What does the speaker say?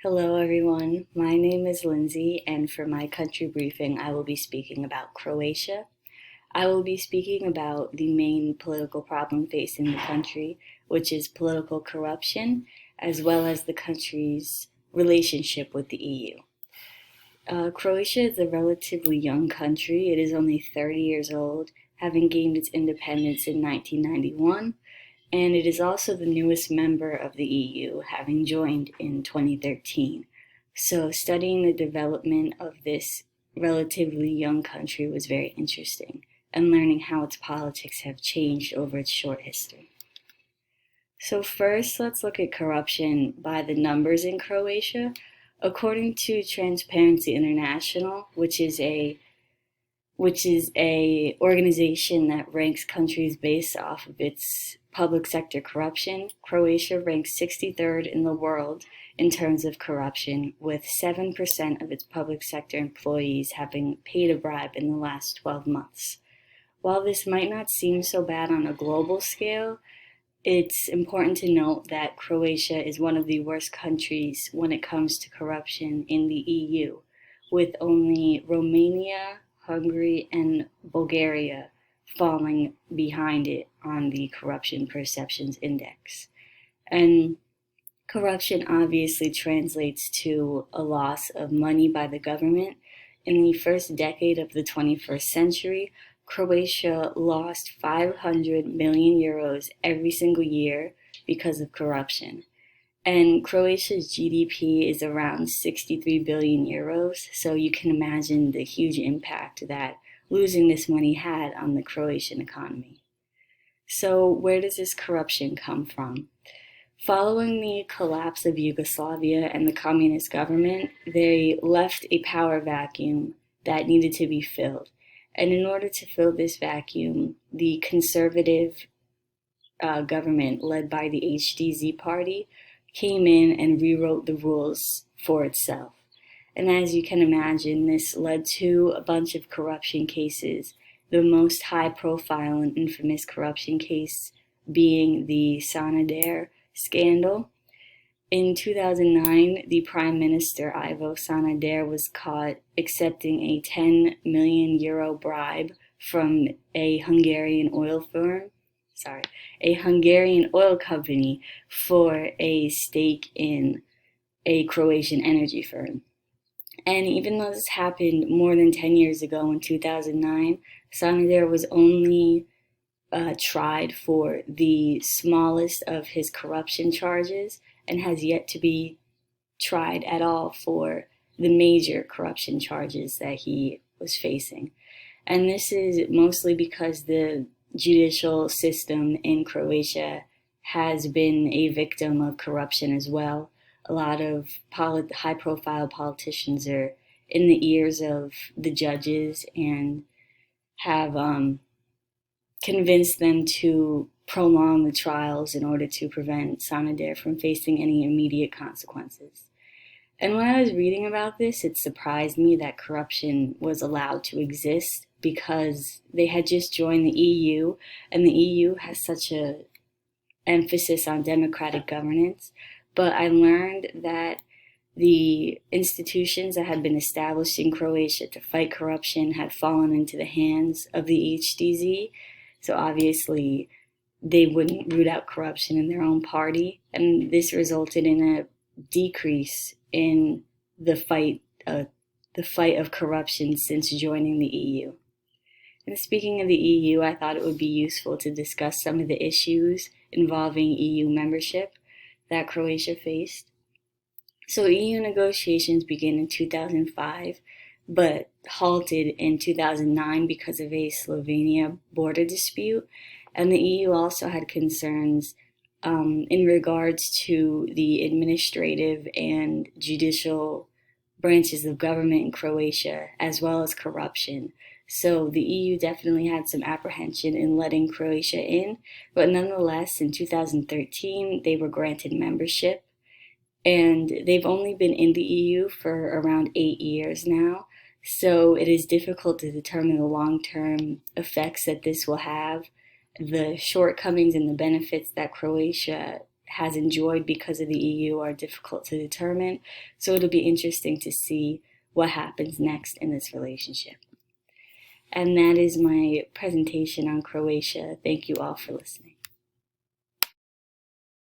Hello, everyone. My name is Lindsay, and for my country briefing, I will be speaking about Croatia. I will be speaking about the main political problem facing the country, which is political corruption, as well as the country's relationship with the EU. Croatia is a relatively young country. It is only 30 years old, having gained its independence in 1991, and it is also the newest member of the EU, having joined in 2013. So, studying the development of this relatively young country was very interesting, and learning how its politics have changed over its short history. So, first, let's look at corruption by the numbers in Croatia. According to Transparency International, which is a organization that ranks countries based off of its public sector corruption, Croatia ranks 63rd in the world in terms of corruption, with 7% of its public sector employees having paid a bribe in the last 12 months. While this might not seem so bad on a global scale, it's important to note that Croatia is one of the worst countries when it comes to corruption in the EU, with only Romania, Hungary, and Bulgaria falling behind it on the Corruption Perceptions Index. And corruption obviously translates to a loss of money by the government. In the first decade of the 21st century, Croatia lost 500 million euros every single year because of corruption. And Croatia's GDP is around 63 billion euros, so you can imagine the huge impact that losing this money had on the Croatian economy. So, where does this corruption come from? Following the collapse of Yugoslavia and the communist government, they left a power vacuum that needed to be filled. And in order to fill this vacuum, the conservative government, led by the HDZ party, came in and rewrote the rules for itself. And as you can imagine, this led to a bunch of corruption cases, the most high profile and infamous corruption case being the Sanader scandal. In 2009, the Prime Minister Ivo Sanader was caught accepting a 10 million euro bribe from a Hungarian oil firm, a Hungarian oil company for a stake in a Croatian energy firm. And even though this happened more than 10 years ago in 2009, Sanader was only tried for the smallest of his corruption charges and has yet to be tried at all for the major corruption charges that he was facing. And this is mostly because the judicial system in Croatia has been a victim of corruption as well. A lot of high-profile politicians are in the ears of the judges and have convinced them to prolong the trials in order to prevent Sanader from facing any immediate consequences. And when I was reading about this, it surprised me that corruption was allowed to exist because they had just joined the EU, and the EU has such a emphasis on democratic governance. But I learned that the institutions that had been established in Croatia to fight corruption had fallen into the hands of the HDZ. So obviously, they wouldn't root out corruption in their own party, and this resulted in a decrease in the fight of corruption since joining the EU. And speaking of the EU, I thought it would be useful to discuss some of the issues involving EU membership that Croatia faced. So EU negotiations began in 2005, but halted in 2009 because of a Slovenia border dispute. And the EU also had concerns in regards to the administrative and judicial branches of government in Croatia, as well as corruption. So the EU definitely had some apprehension in letting Croatia in, but nonetheless, in 2013, they were granted membership. And they've only been in the EU for around 8 years now, so it is difficult to determine the long-term effects that this will have, the shortcomings and the benefits that Croatia has enjoyed because of the EU are difficult to determine. So it'll be interesting to see what happens next in this relationship. And that is my presentation on Croatia. Thank you all for listening.